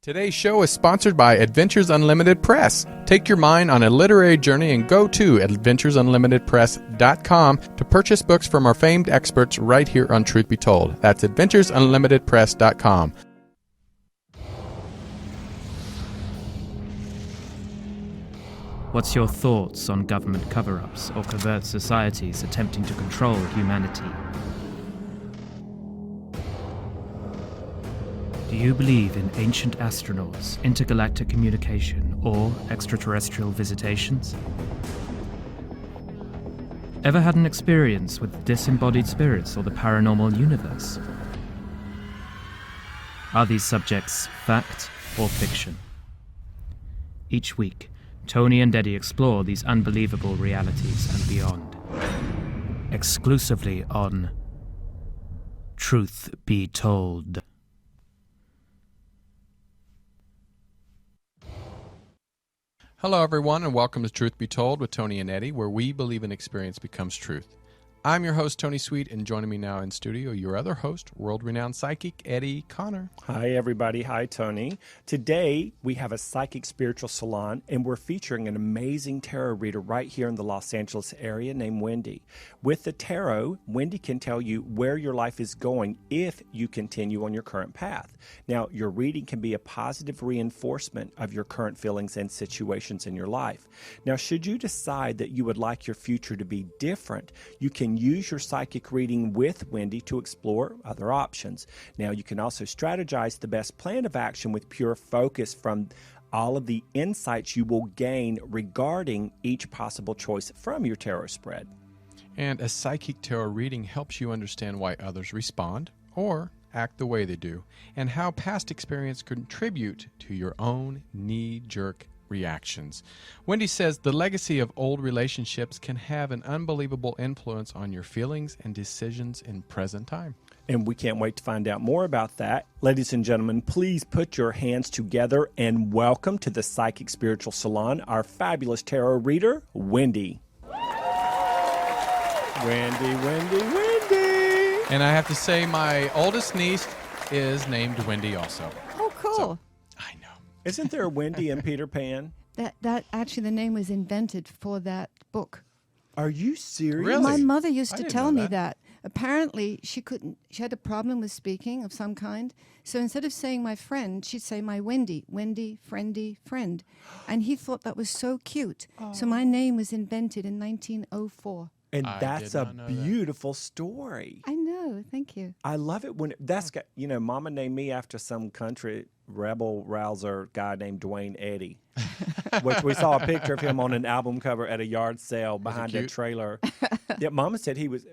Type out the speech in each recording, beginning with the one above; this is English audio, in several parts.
Today's show is sponsored by Adventures Unlimited Press. Take your mind on a literary journey and go to adventuresunlimitedpress.com to purchase books from our famed experts right here on Truth Be Told. That's adventuresunlimitedpress.com. What's your thoughts on government cover-ups or covert societies attempting to control humanity? Do you believe in ancient astronauts, intergalactic communication, or extraterrestrial visitations? Ever had an experience with disembodied spirits or the paranormal universe? Are these subjects fact or fiction? Each week, Tony and Eddie explore these unbelievable realities and beyond. Exclusively on Truth Be Told. Hello, everyone, and welcome to Truth Be Told with Tony and Eddie, where we believe in experience becomes truth. I'm your host, Tony Sweet, and joining me now in studio, your other host, world-renowned psychic, Eddie Connor. Hi, everybody. Hi, Tony. Today, we have a psychic spiritual salon, and we're featuring an amazing tarot reader right here in the Los Angeles area named Wendy. With the tarot, Wendy can tell you where your life is going if you continue on your current path. Now, your reading can be a positive reinforcement of your current feelings and situations in your life. Now, should you decide that you would like your future to be different, you can use your psychic reading with Wendy to explore other options. Now, you can also strategize the best plan of action with pure focus from all of the insights you will gain regarding each possible choice from your tarot spread. And a psychic tarot reading helps you understand why others respond or act the way they do, and how past experience contribute to your own knee-jerk reactions. Wendy says the legacy of old relationships can have an unbelievable influence on your feelings and decisions in present time. And we can't wait to find out more about that. Ladies and gentlemen, please put your hands together and welcome to the Psychic Spiritual Salon, our fabulous tarot reader, Wendy. Wendy. And I have to say, my oldest niece is named Wendy also. Oh, cool. So, I know. Isn't there a Wendy in Peter Pan? That actually, the name was invented for that book. Are you serious? Really? My mother used I to didn't tell know me that. that. Apparently, she had a problem with speaking of some kind. So instead of saying my friend, she'd say my Wendy, friendy, friend. And he thought that was so cute. So my name was invented in 1904. And I that's did a not know that. beautiful story. I know, thank you. I love it when that's got, Mama named me after some country rebel rouser guy named Dwayne Eddy, which we saw a picture of him on an album cover at a yard sale behind a cute? trailer. Yeah, Mama said he was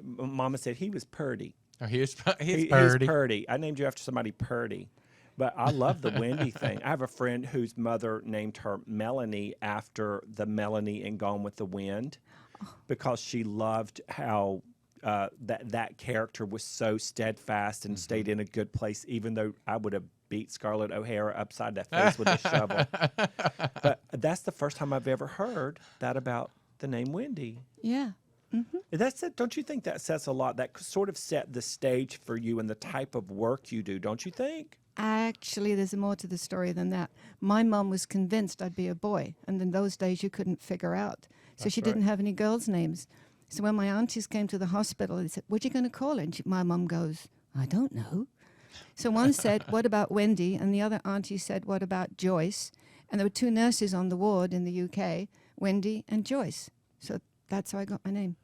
purdy. Oh, he's He's purdy. purdy. I named you after somebody purdy. But I love the Wendy thing. I have a friend whose mother named her Melanie after the Melanie in Gone with the Wind, because she loved how that character was so steadfast and stayed in a good place, even though I would have beat Scarlett O'Hara upside the face with a shovel. But that's the first time I've ever heard that about the name Wendy. Yeah. That's it. Don't you think that says a lot? That sort of set the stage for you and the type of work you do, don't you think? Actually, there's more to the story than that. My mom was convinced I'd be a boy, and in those days you couldn't figure out. So she didn't have any girls' names. So when my aunties came to the hospital, they said, "What are you going to call her?" And my mom goes, "I don't know." So one said, "What about Wendy?" And the other auntie said, "What about Joyce?" And there were two nurses on the ward in the UK, Wendy and Joyce. So that's how I got my name.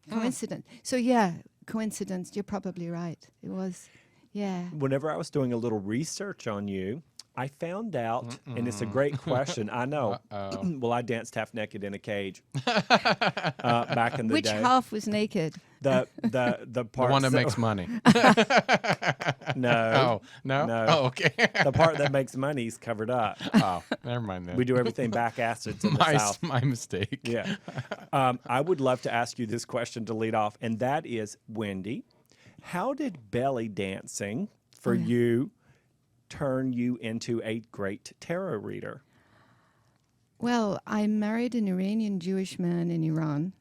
Coincidence. So yeah, coincidence. You're probably right. It was, yeah. Whenever I was doing a little research on you, I found out, and it's a great question. I know. Well, I danced half naked in a cage back in the Which day. half was naked? The The part one that makes money. No. Oh, no? No. Oh, okay. The part that makes money is covered up. Oh, never mind then. We do everything back acids in the South. My mistake. Yeah. I would love to ask you this question to lead off, and that is, Wendy, how did belly dancing for you turn you into a great tarot reader? Well, I married an Iranian Jewish man in Iran.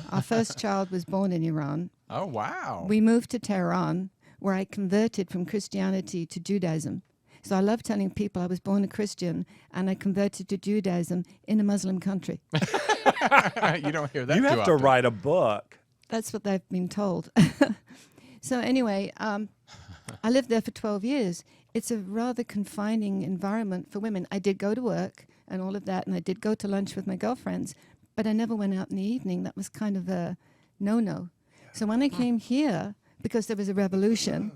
Our first child was born in Iran. Oh, wow. We moved to Tehran, where I converted from Christianity to Judaism. So I love telling people I was born a Christian and I converted to Judaism in a Muslim country. You don't hear that You too have to often. write a book. That's what they've been told. So anyway, I lived there for 12 years. It's a rather confining environment for women. I did go to work and all of that, and I did go to lunch with my girlfriends, but I never went out in the evening. That was kind of a no-no. So when I came here, because there was a revolution,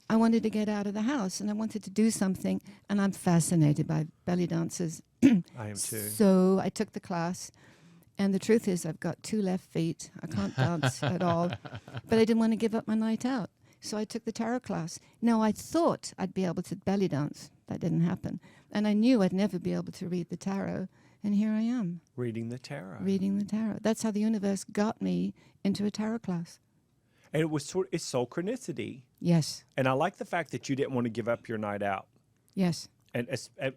I wanted to get out of the house, and I wanted to do something, and I'm fascinated by belly dancers. I am too. So I took the class, and the truth is I've got 2 left feet. I can't dance at all, but I didn't want to give up my night out. So I took the tarot class. Now, I thought I'd be able to belly dance. That didn't happen. And I knew I'd never be able to read the tarot. And here I am, Reading the tarot. reading the tarot. That's how the universe got me into a tarot class. And it was it's soul chronicity. Yes, And I like the fact that you didn't want to give up your night out. yes. And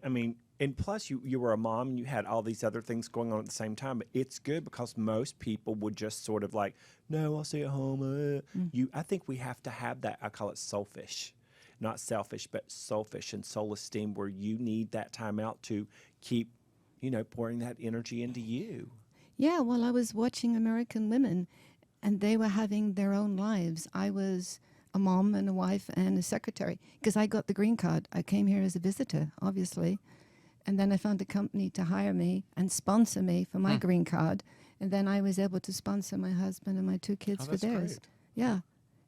I mean, and plus you were a mom and you had all these other things going on at the same time. But it's good because most people would just sort of like, no, I'll stay at home. I think we have to have that. I call it soulfish, not selfish, but soulfish and soul esteem, where you need that time out to keep, pouring that energy into you. Yeah, well, I was watching American women, and they were having their own lives. I was a mom and a wife and a secretary because I got the green card. I came here as a visitor, obviously. And then I found a company to hire me and sponsor me for my green card. And then I was able to sponsor my husband and my 2 kids for that's theirs. great. Yeah.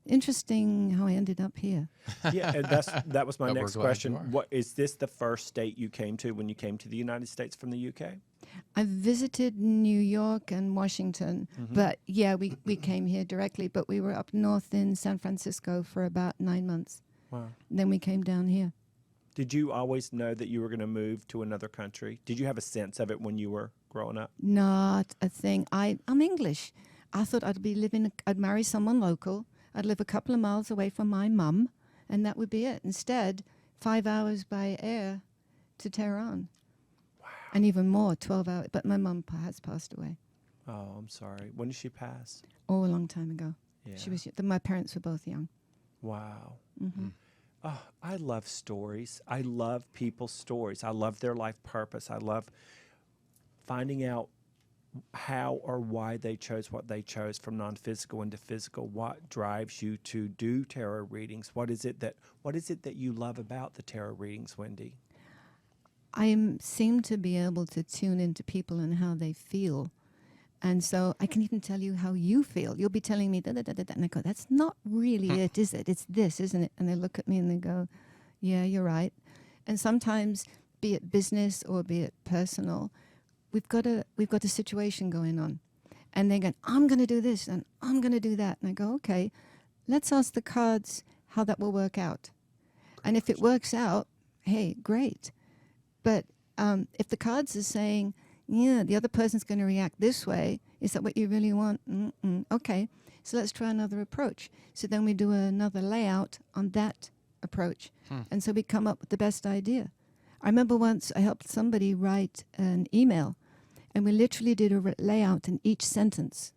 Interesting how I ended up here. Yeah, and that was my But we're next glad you question. are. What is this the first state you came to when you came to the United States from the UK? I visited New York and Washington, but yeah, we came here directly, but we were up north in San Francisco for about 9 months. Wow. Then we came down here. Did you always know that you were going to move to another country? Did you have a sense of it when you were growing up? Not a thing. I'm English. I thought I'd marry someone local. I'd live a couple of miles away from my mum, and that would be it. Instead, 5 hours by air to Tehran. Wow. And even more, 12 hours. But my mum has passed away. Oh, I'm sorry. When did she pass? Oh, a long time ago. Yeah. She was. My parents were both young. Wow. Oh, I love stories. I love people's stories. I love their life purpose. I love finding out how or why they chose what they chose from non-physical into physical. What drives you to do tarot readings? What is it that you love about the tarot readings, Wendy? I seem to be able to tune into people and how they feel. And so I can even tell you how you feel. You'll be telling me, da, da, da, da, da, and I go, that's not really it, is it? It's this, isn't it? And they look at me and they go, yeah, you're right. And sometimes, be it business or be it personal, we've got a situation going on. And they go, I'm going to do this and I'm going to do that. And I go, okay, let's ask the cards how that will work out. And if it works out, hey, great. But if the cards are saying, yeah, the other person's going to react this way, is that what you really want? Okay, so let's try another approach. So then we do another layout on that approach. And so we come up with the best idea. I remember once I helped somebody write an email, and we literally did a layout in each sentence.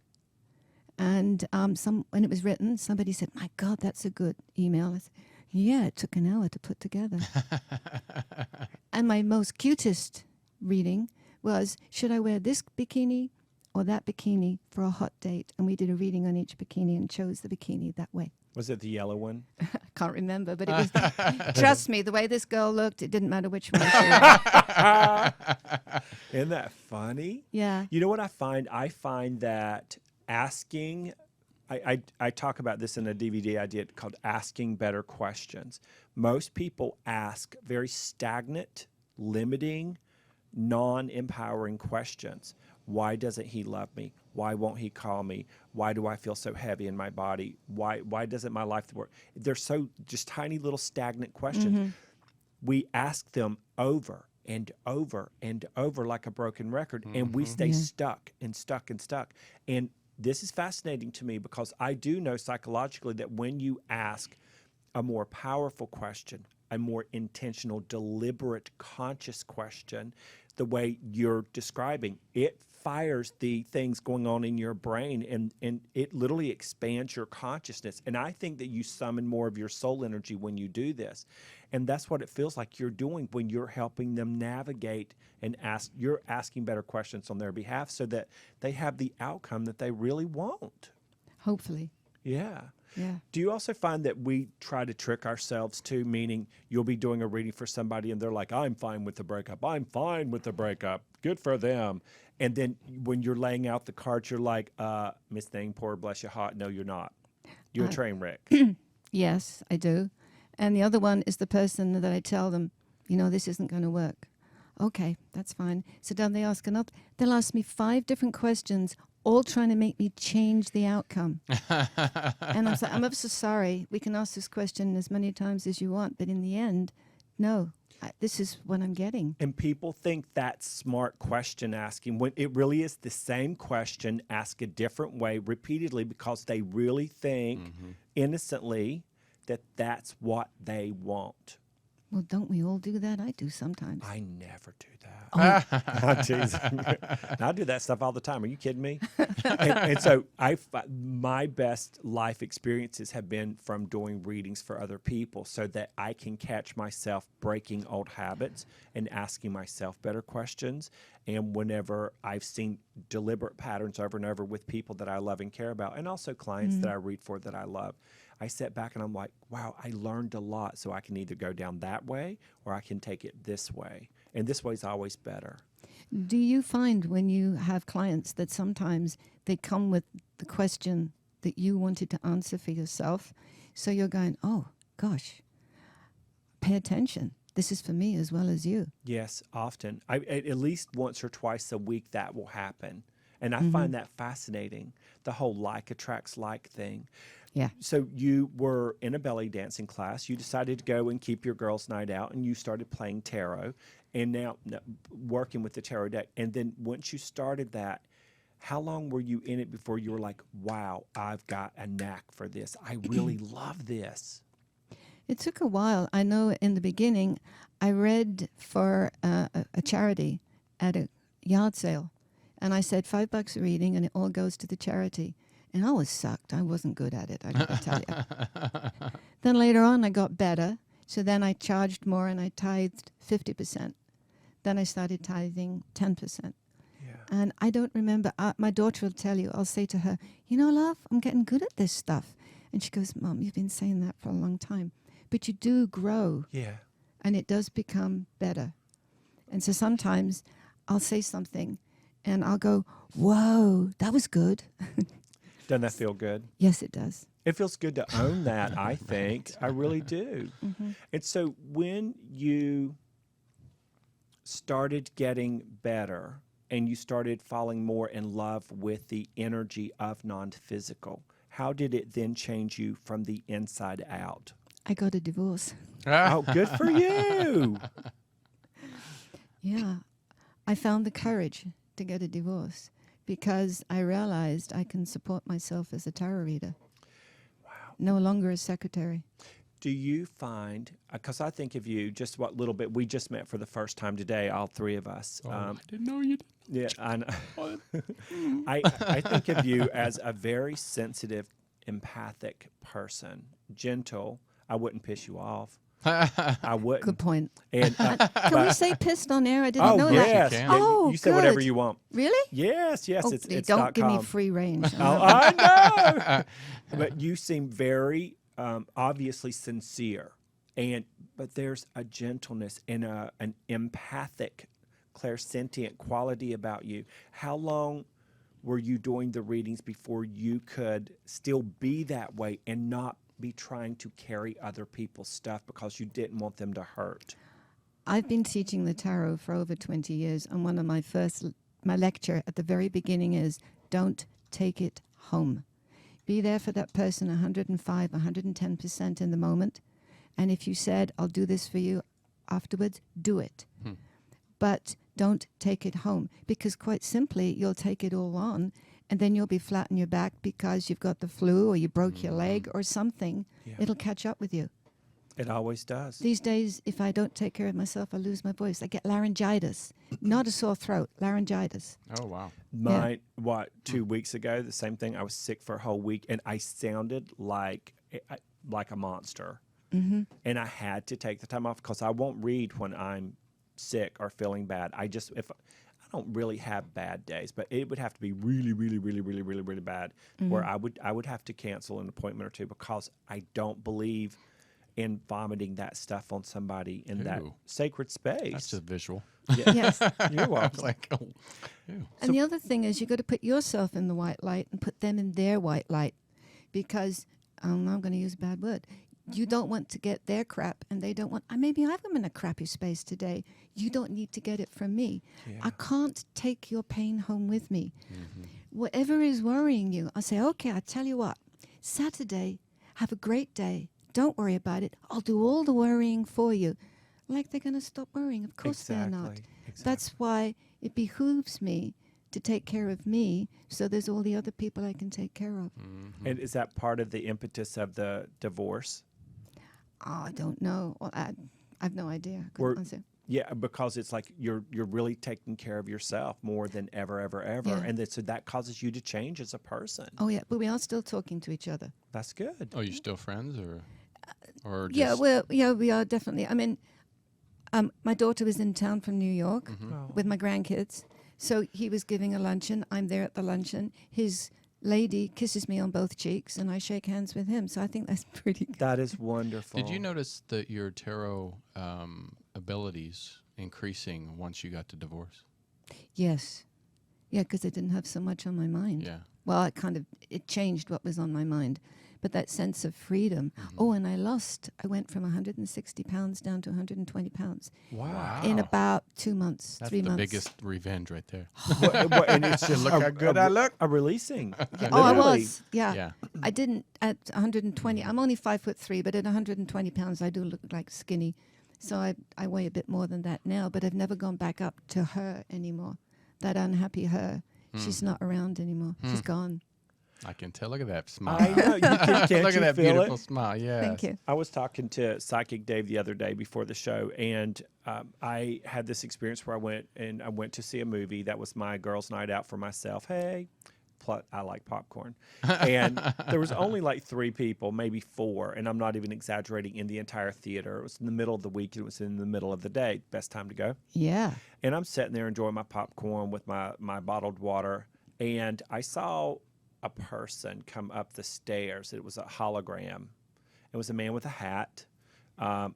And when it was written, somebody said, my God, that's a good email. I said, yeah, it took an hour to put together. And my most cutest reading was, should I wear this bikini or that bikini for a hot date? And we did a reading on each bikini and chose the bikini that way. Was it the yellow one? I can't remember, but it was, trust me, the way this girl looked, it didn't matter which one she was. Isn't that funny? Yeah. You know what I find? I find that asking, I talk about this in a DVD I did called Asking Better Questions. Most people ask very stagnant, limiting, non-empowering questions. Why doesn't he love me? Why won't he call me? Why do I feel so heavy in my body? Why doesn't my life work? They're so just tiny little stagnant questions. We ask them over and over and over like a broken record, and we stay stuck and stuck and stuck. And this is fascinating to me because I do know psychologically that when you ask a more powerful question, a more intentional, deliberate, conscious question, the way you're describing. It fires the things going on in your brain, and it literally expands your consciousness. And I think that you summon more of your soul energy when you do this. And that's what it feels like you're doing when you're helping them navigate and you're asking better questions on their behalf so that they have the outcome that they really want. Hopefully. Yeah. Yeah. Do you also find that we try to trick ourselves too, meaning you'll be doing a reading for somebody and they're like, I'm fine with the breakup. I'm fine with the breakup. Good for them. And then when you're laying out the cards, you're like, Miss Thing, poor bless your heart. No, you're not. You're a train wreck. Yes, I do. And the other one is the person that I tell them, this isn't going to work. Okay, that's fine. So then they ask another. They'll ask me 5 different questions, all trying to make me change the outcome. And I'm like, I'm ever so sorry. We can ask this question as many times as you want, but in the end, no, this is what I'm getting. And people think that's smart question asking when it really is the same question asked a different way repeatedly because they really think innocently that that's what they want. Well, don't we all do that? I do sometimes. I never do that. Oh. I'm teasing. I do that stuff all the time. Are you kidding me? and so my best life experiences have been from doing readings for other people so that I can catch myself breaking old habits and asking myself better questions. And whenever I've seen deliberate patterns over and over with people that I love and care about, and also clients that I read for that I love, I sit back and I'm like, wow, I learned a lot. So I can either go down that way or I can take it this way. And this way is always better. Do you find when you have clients that sometimes they come with the question that you wanted to answer for yourself? So you're going, oh, gosh, pay attention. This is for me as well as you. Yes, often. At least once or twice a week that will happen. And I find that fascinating, the whole like attracts like thing. Yeah. So you were in a belly dancing class. You decided to go and keep your girls' night out, and you started playing tarot and now working with the tarot deck. And then once you started that, how long were you in it before you were like, wow, I've got a knack for this. I really love this. It took a while. I know in the beginning, I read for a charity at a yard sale. And I said, $5 a reading, and it all goes to the charity. And I was sucked. I wasn't good at it, I gotta tell you. Then later on, I got better. So then I charged more, and I tithed 50%. Then I started tithing 10%. Yeah. And I don't remember. My daughter will tell you. I'll say to her, love, I'm getting good at this stuff. And she goes, Mom, you've been saying that for a long time. But you do grow. Yeah. And it does become better. And so sometimes I'll say something, and I'll go, whoa, that was good. Doesn't that feel good? Yes, it does. It feels good to own that, I think. I really do. And so when you started getting better and you started falling more in love with the energy of non-physical, how did it then change you from the inside out? I got a divorce. Oh, good for you. Yeah. I found the courage to get a divorce because I realized I can support myself as a tarot reader. Wow. No longer a secretary. Do you find, because I think of you, just what little bit, we just met for the first time today, all three of us. I didn't know you did. Yeah, I know. I think of you as a very sensitive, empathic person, gentle. I wouldn't piss you off. I wouldn't. Good point. And, Can we say pissed on air? I didn't know yes. that. You can. Oh, you say whatever good. you want. Really? Yes, Oh, it's don't give me .com. free range. Oh, I know. But you seem very obviously sincere, but there's a gentleness and an empathic, clairsentient quality about you. How long were you doing the readings before you could still be that way and not be trying to carry other people's stuff because you didn't want them to hurt? I've been teaching the tarot for over 20 years, and one of my lecture at the very beginning is, don't take it home. Be there for that person 105, 110% in the moment. And if you said, I'll do this for you afterwards, do it. But don't take it home, because quite simply, you'll take it all on, and then you'll be flat on your back because you've got the flu or you broke your leg or something. Yeah. It'll catch up with you. It always does. These days, if I don't take care of myself, I lose my voice. I get laryngitis. Not a sore throat, laryngitis. Oh, wow. Mine, 2 weeks ago, the same thing. I was sick for a whole week, and I sounded like a monster. Mm-hmm. And I had to take the time off because I won't read when I'm sick or feeling bad. I don't really have bad days, but it would have to be really, really, really, really, really, really bad, where I would have to cancel an appointment or two because I don't believe in vomiting that stuff on somebody in that sacred space. That's just visual. Yeah. Yes. You're welcome. Like, oh, ew. And the other thing is you got to put yourself in the white light and put them in their white light, because I'm going to use a bad word. You don't want to get their crap, and they don't want. Maybe I'm in a crappy space today. You don't need to get it from me. Yeah. I can't take your pain home with me. Mm-hmm. Whatever is worrying you, I say, okay, I tell you what. Saturday, have a great day. Don't worry about it. I'll do all the worrying for you. Like they're going to stop worrying. Of course they're not. Exactly. That's why it behooves me to take care of me, so there's all the other people I can take care of. Mm-hmm. And is that part of the impetus of the divorce? Oh, I don't know. Well, I have no idea. I couldn't Or- answer. Yeah, because it's like you're really taking care of yourself more than ever, Yeah. and so that causes you to change as a person. Oh, yeah, but we are still talking to each other. That's good. Oh, you still friends or just, Yeah, we are definitely. I mean, my daughter was in town from New York Oh. with my grandkids, so he was giving a luncheon. I'm there at the luncheon. His lady kisses me on both cheeks, and I shake hands with him. So I think that's pretty good. That is wonderful. Did you notice that your tarot abilities increasing once you got to divorce? Yes. Yeah, because I didn't have so much on my mind. Yeah. Well, it changed what was on my mind. But that sense of freedom. Mm-hmm. Oh, and I went from 160 pounds down to 120 pounds Wow. in about 2 months, That's 3 the months. biggest revenge right there. And it's just Look how good I look. A releasing. Oh, I Literally. was. Yeah. Yeah. I didn't at 120. I'm only 5'3", but at 120 pounds, I do look like skinny. So I weigh a bit more than that now, but I've never gone back up to her anymore. That unhappy her. She's not around anymore. She's gone. I can tell. Look at that smile. I know. Can't Look you at that feel beautiful it? smile. Yeah. Thank you. I was talking to Psychic Dave the other day before the show, and I had this experience where I went to see a movie. That was my girls' night out for myself. Hey, I like popcorn. And there was only like 3 people, maybe 4, and I'm not even exaggerating, in the entire theater. It was in the middle of the week. It was in the middle of the day. Best time to go. Yeah. And I'm sitting there enjoying my popcorn with my bottled water, and I saw a person come up the stairs. It was a hologram. It was a man with a hat,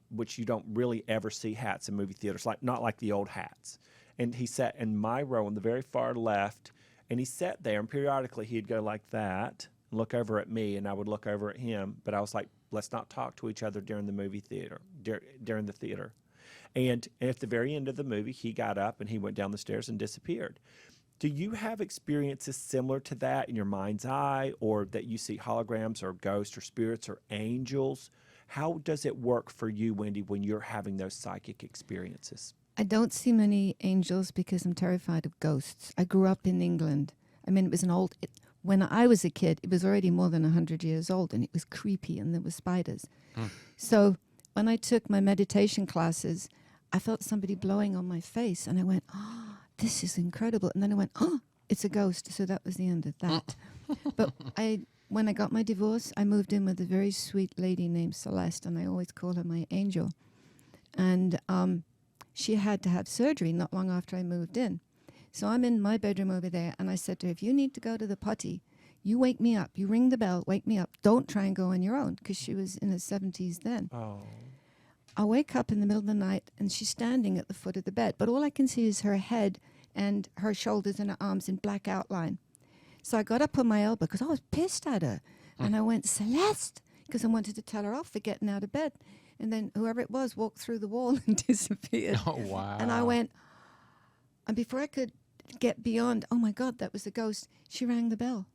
which you don't really ever see hats in movie theaters, not like the old hats. And he sat in my row on the very far left, and he sat there, and periodically he'd go like that, and look over at me, and I would look over at him. But I was like, let's not talk to each other during the movie theater, during the theater. And at the very end of the movie, he got up and he went down the stairs and disappeared. Do you have experiences similar to that in your mind's eye, or that you see holograms or ghosts or spirits or angels? How does it work for you, Wendy, when you're having those psychic experiences? I don't see many angels because I'm terrified of ghosts. I grew up in England. I mean, it was when I was a kid, it was already more than 100 years old, and it was creepy, and there were spiders. So when I took my meditation classes, I felt somebody blowing on my face, and I went, oh, this is incredible. And then I went, oh, it's a ghost. So that was the end of that. But when I got my divorce, I moved in with a very sweet lady named Celeste, and I always call her my angel. And she had to have surgery not long after I moved in. So I'm in my bedroom over there, and I said to her, if you need to go to the potty, you wake me up. You ring the bell, wake me up. Don't try and go on your own, because she was in her 70s then. Oh. I wake up in the middle of the night, and she's standing at the foot of the bed, but all I can see is her head and her shoulders and her arms in black outline. So I got up on my elbow because I was pissed at her. And I went, Celeste, because I wanted to tell her off for getting out of bed. And then whoever it was walked through the wall and disappeared. Oh, wow. And I went, and before I could get beyond, oh my God, that was a ghost, she rang the bell.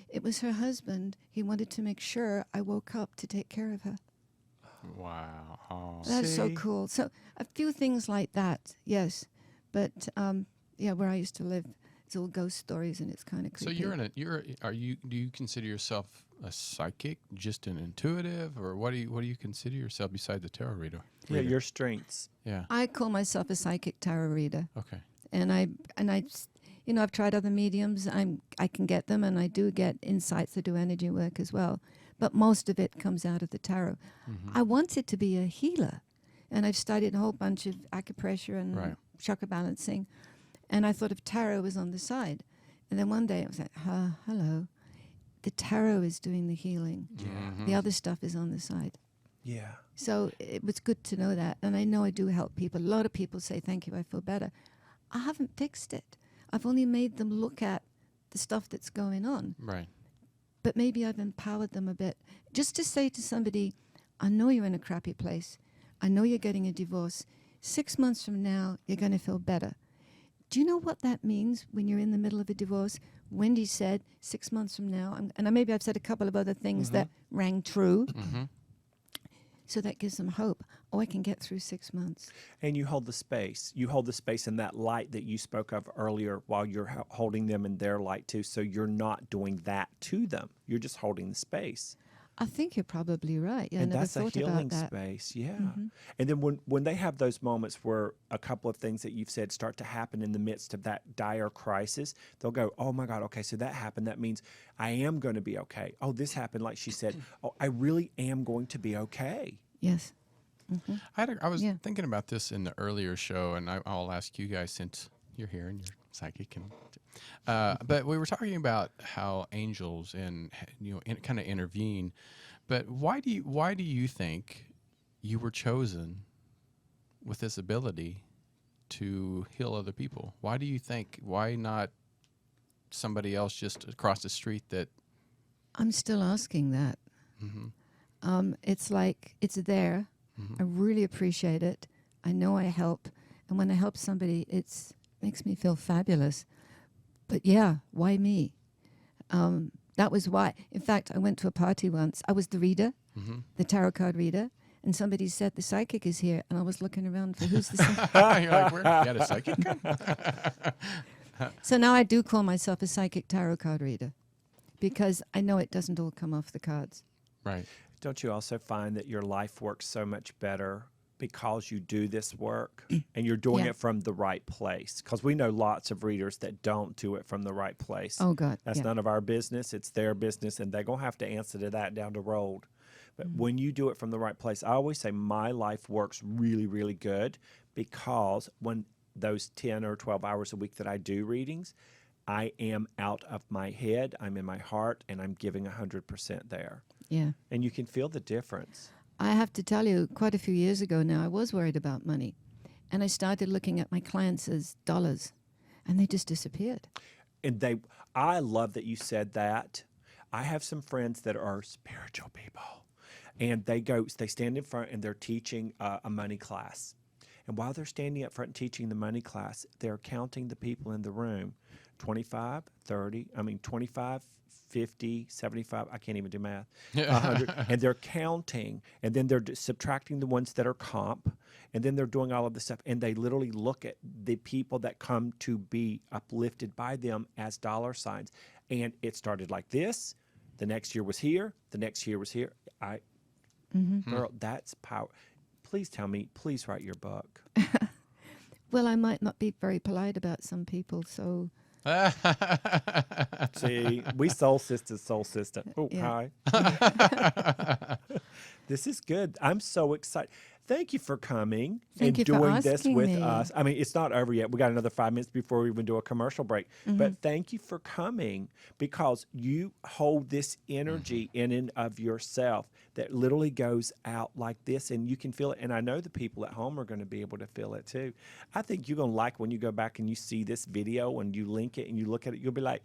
It was her husband. He wanted to make sure I woke up to take care of her. Wow. Oh. That's so See? cool. So a few things like that, yes. But yeah, where I used to live, It's all ghost stories, and it's kind of creepy. So do you consider yourself a psychic, just an intuitive, or what do you consider yourself besides the tarot reader? Yeah, your strengths. Yeah. I call myself a psychic tarot reader. Okay. And I've tried other mediums. I can get them, and I do get insights that do energy work as well. But most of it comes out of the tarot. I wanted to be a healer, and I've studied a whole bunch of acupressure and chakra balancing, and I thought if tarot was on the side. And then one day I was like, hello, the tarot is doing the healing. Yeah. The other stuff is on the side. Yeah. So it was good to know that, and I know I do help people. A lot of people say, thank you, I feel better. I haven't fixed it. I've only made them look at the stuff that's going on. Right. But maybe I've empowered them a bit. Just to say to somebody, I know you're in a crappy place. I know you're getting a divorce. 6 months from now, you're going to feel better. Do you know what that means when you're in the middle of a divorce? Wendy said 6 months from now, and maybe I've said a couple of other things that rang true. So that gives them hope. Oh, I can get through 6 months. And you hold the space. You hold the space in that light that you spoke of earlier while you're holding them in their light too. So you're not doing that to them. You're just holding the space. I think you're probably right. Yeah, and I never that's a thought healing about that. space. Yeah. And then when they have those moments where a couple of things that you've said start to happen in the midst of that dire crisis, they'll go, oh my God, okay, so that happened. That means I am going to be okay. Oh, this happened, like she said. Oh, I really am going to be okay. Yes. I was thinking about this in the earlier show, and I'll ask you guys since you're here and you're psychic. But we were talking about how angels and kind of intervene. But why do you think you were chosen with this ability to heal other people? Why do you think? Why not somebody else just across the street that? I'm still asking that. It's like it's there. I really appreciate it. I know I help. And when I help somebody, it makes me feel fabulous. But yeah, why me? That was why. In fact, I went to a party once. I was the reader, the tarot card reader. And somebody said, the psychic is here. And I was looking around for who's the psychic. You're like, where? You got a psychic? So now I do call myself a psychic tarot card reader because I know it doesn't all come off the cards. Right. Don't you also find that your life works so much better because you do this work and you're doing it from the right place? Because we know lots of readers that don't do it from the right place. Oh, God. That's none of our business. It's their business, and they're going to have to answer to that down the road. But when you do it from the right place, I always say my life works really, really good because when those 10 or 12 hours a week that I do readings, I am out of my head, I'm in my heart, and I'm giving 100% there. Yeah. And you can feel the difference. I have to tell you, quite a few years ago now, I was worried about money. And I started looking at my clients as dollars, and they just disappeared. And I love that you said that. I have some friends that are spiritual people, and they stand in front and they're teaching a money class. And while they're standing up front and teaching the money class, they're counting the people in the room, 25, 50, 75, I can't even do math, 100, and they're counting, and then they're subtracting the ones that are comp, and then they're doing all of this stuff, and they literally look at the people that come to be uplifted by them as dollar signs. And it started like this, the next year was here, the next year was here. Girl, that's power. Please tell me, please write your book. Well, I might not be very polite about some people, so... See, we soul sisters. Oh, Yeah. Hi. This is good. I'm so excited. Thank you for coming Thank and you for doing this asking with me. us. I mean, it's not over yet. We got another 5 minutes before we even do a commercial break. But thank you for coming because you hold this energy in and of yourself that literally goes out like this, and you can feel it. And I know the people at home are going to be able to feel it too. I think you're going to like when you go back and you see this video and you link it and you look at it, you'll be like,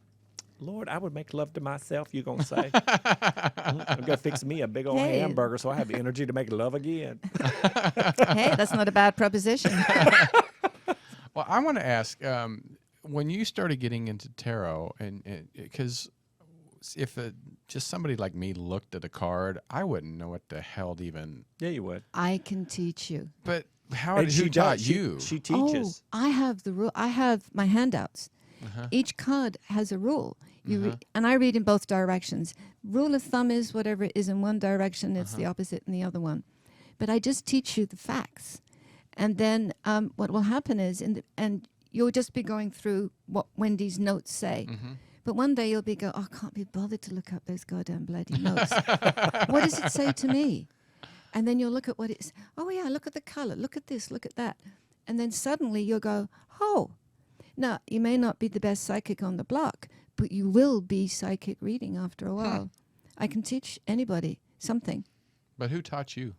Lord, I would make love to myself, you're going to say. I'm going to fix me a big old hamburger so I have the energy to make love again. Hey, that's not a bad proposition. Well, I want to ask, when you started getting into tarot, and because if just somebody like me looked at a card, I wouldn't know what the hell to even... Yeah, you would. I can teach you. But who taught you? She teaches. Oh, I have I have my handouts. Each card has a rule. And I read in both directions. Rule of thumb is whatever it is in one direction, it's the opposite in the other one. But I just teach you the facts. And then what will happen is, and you'll just be going through what Wendy's notes say. But one day you'll oh, I can't be bothered to look up those goddamn bloody notes. What does it say to me? And then you'll look at what it's, oh yeah, look at the color, look at this, look at that. And then suddenly you'll go, oh. Now, you may not be the best psychic on the block, but you will be psychic reading after a while. I can teach anybody something. But who taught you?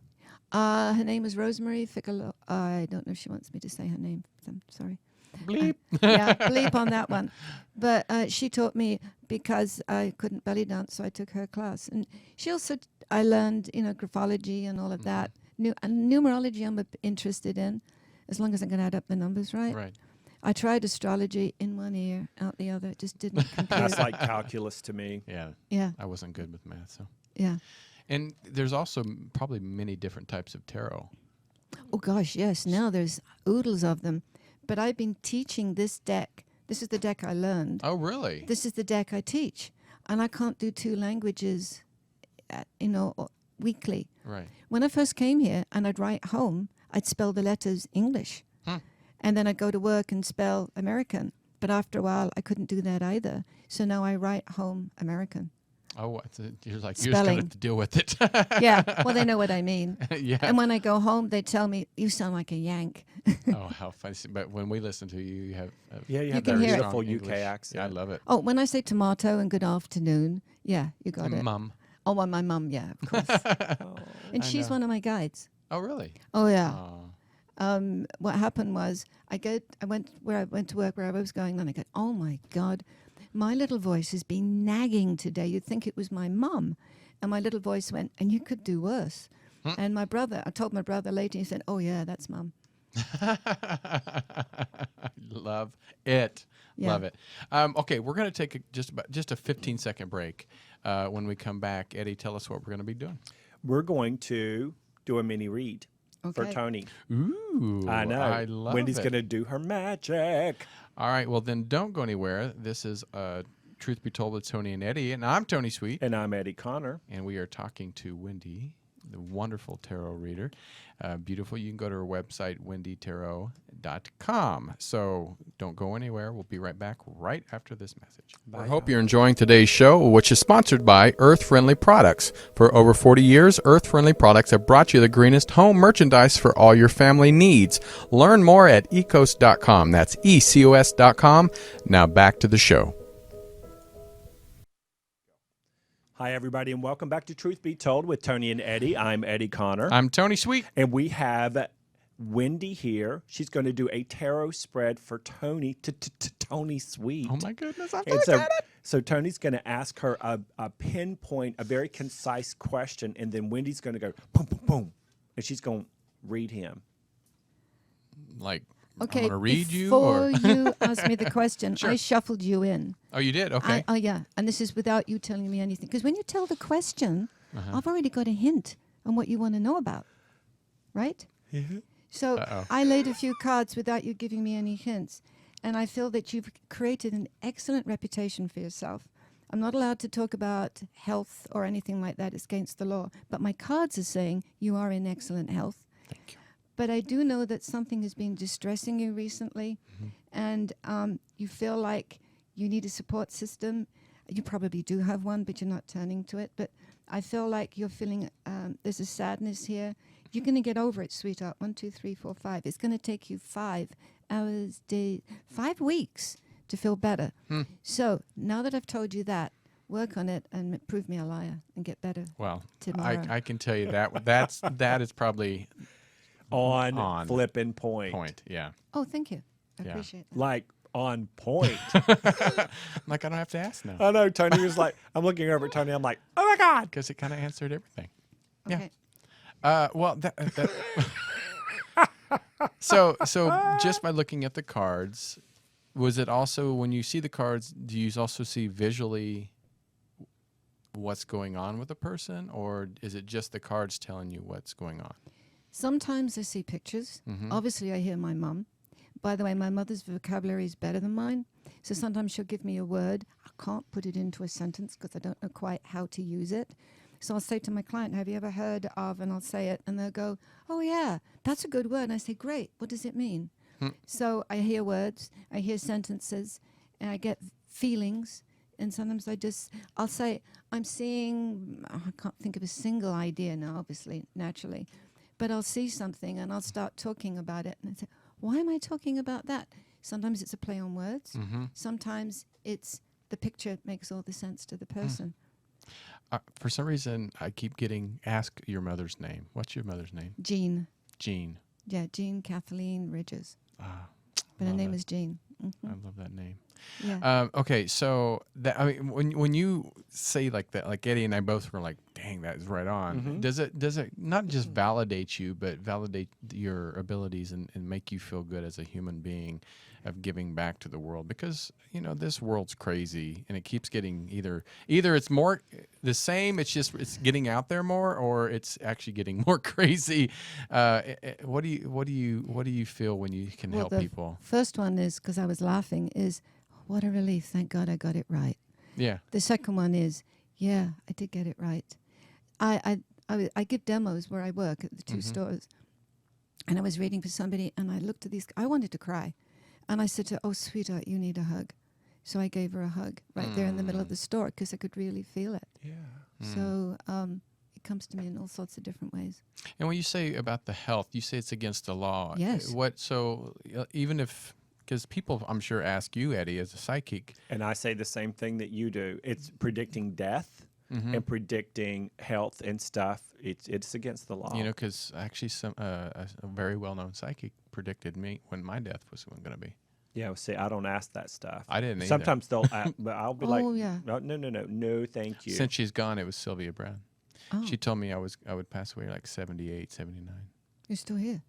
Her name is Rosemary Ficcolo. I don't know if she wants me to say her name. I'm sorry. Bleep. Yeah, bleep on that one. But she taught me because I couldn't belly dance, so I took her class. And she also, I learned, graphology and all of that. Numerology I'm interested in, as long as I can add up the numbers right. Right. I tried astrology in one ear, out the other. It just didn't compute. That's like calculus to me. Yeah. Yeah. I wasn't good with math, so. Yeah. And there's also probably many different types of tarot. Oh, gosh, yes. Now there's oodles of them. But I've been teaching this deck. This is the deck I learned. Oh, really? This is the deck I teach. And I can't do 2 languages, weekly. Right. When I first came here and I'd write home, I'd spell the letters English. And then I'd go to work and spell American. But after a while, I couldn't do that either. So now I write home American. Oh, you're like, Spelling. you're just going to have to deal with it. Yeah, well, they know what I mean. Yeah. And when I go home, they tell me, you sound like a Yank. Oh, how funny. But when we listen to you, you have Yeah, you have can that hear it. beautiful UK English. accent. Yeah, I love it. Oh, when I say tomato and good afternoon, yeah, you got it. Mum. Oh, well, my mum, yeah, of course. And she's one of my guides. Oh, really? Oh, yeah. Oh. What happened was I went to work where I was going, and I go, oh my God, my little voice has been nagging today. You'd think it was my mum. And my little voice went, and you could do worse. And I told my brother later, he said, oh yeah, that's mum. Love it. Yeah. Love it. Okay, we're going to take just a 15-second break. When we come back, Eddie, tell us what we're going to be doing. We're going to do a mini read for Okay. Tony. Ooh, I know. I love Wendy's it. going to do her magic. All right, well, then don't go anywhere. This is Truth Be Told with Tony and Eddie, and I'm Tony Sweet. And I'm Eddie Connor. And we are talking to Wendy, the wonderful tarot reader. Beautiful. You can go to her website, wendytarot.com. So don't go anywhere. We'll be right back right after this message. I hope you're enjoying today's show, which is sponsored by Earth Friendly Products. For over 40 years, Earth Friendly Products have brought you the greenest home merchandise for all your family needs. Learn more at ecos.com. That's ecos.com. Now back to the show. Hi, everybody, and welcome back to Truth Be Told with Tony and Eddie. I'm Eddie Connor. I'm Tony Sweet. And we have Wendy here. She's going to do a tarot spread for Tony, Tony Sweet. Oh, my goodness. I'm And so excited. so Tony's going to ask her a pinpoint, a very concise question, and then Wendy's going to go boom, boom, boom, and she's going to read him. Like, Okay, I'm going to read you? before Or? you ask me the question, Sure. I shuffled you in. Oh, you did? Okay. Oh, yeah. And this is without you telling me anything. Because when you tell the question, I've already got a hint on what you want to know about. Right? So I laid a few cards without you giving me any hints. And I feel that you've created an excellent reputation for yourself. I'm not allowed to talk about health or anything like that. It's against the law. But my cards are saying you are in excellent health. Thank you. But I do know that something has been distressing you recently, and you feel like you need a support system. You probably do have one, but you're not turning to it. But I feel like you're feeling there's a sadness here. You're going to get over it, sweetheart. 1, 2, 3, 4, 5. It's going to take you 5 hours, 5 weeks to feel better. So now that I've told you that, work on it and prove me a liar and get better. Well, tomorrow. I can tell you that that is probably On flipping point. Yeah. Oh, thank you. I Yeah. appreciate that. Like on point. Like I don't have to ask now I know. Tony was like, I'm looking over at Tony. I'm like, oh my God. because it kind of answered everything. Okay. Well, so just by looking at the cards, was it also when you see the cards, do you also see visually what's going on with the person, or is it just the cards telling you what's going on? Sometimes I see pictures. Obviously, I hear my mum. By the way, my mother's vocabulary is better than mine. So sometimes she'll give me a word. I can't put it into a sentence because I don't know quite how to use it. So I'll say to my client, have you ever heard of, and I'll say it, and they'll go, oh, yeah, that's a good word. And I say, great, what does it mean? So I hear words, I hear sentences, and I get feelings. And sometimes I'll say, I'm seeing, I can't think of a single idea now, obviously, naturally, but I'll see something and I'll start talking about it. And I say, why am I talking about that? Sometimes it's a play on words. Sometimes it's the picture makes all the sense to the person. For some reason, I keep getting asked your mother's name. What's your mother's name? Jean. Jean. Yeah, Jean Kathleen Ridges. Ah, But her name is Jean. I love that name. Yeah. Okay, so I mean, when you say like that, like Eddie and I both were like, "Dang, that is right on." Does it not just validate you, but validate your abilities and make you feel good as a human being of giving back to the world? Because this world's crazy and it keeps getting either it's more the same, it's getting out there more, or it's actually getting more crazy. What do you feel when you can help people? First one is, because I was laughing, is what a relief. Thank God I got it right. Yeah. The second one is, yeah, I did get it right. I give demos where I work at the two stores. And I was reading for somebody and I looked at these. I wanted to cry. And I said to her, oh, sweetheart, you need a hug. So I gave her a hug right there in the middle of the store because I could really feel it. Yeah. So it comes to me in all sorts of different ways. And when you say about the health, you say it's against the law. Yes. So even if, because people, I'm sure, ask you, Eddie, as a psychic. And I say the same thing that you do. It's predicting death and predicting health and stuff. It's against the law. Because actually a very well-known psychic predicted me when my death was going to be. Yeah, see, I don't ask that stuff. I didn't either. Sometimes they'll ask, but I'll be like, yeah. no, thank you. Since she's gone, it was Sylvia Brown. Oh. She told me I would pass away like 78, 79. You're still here.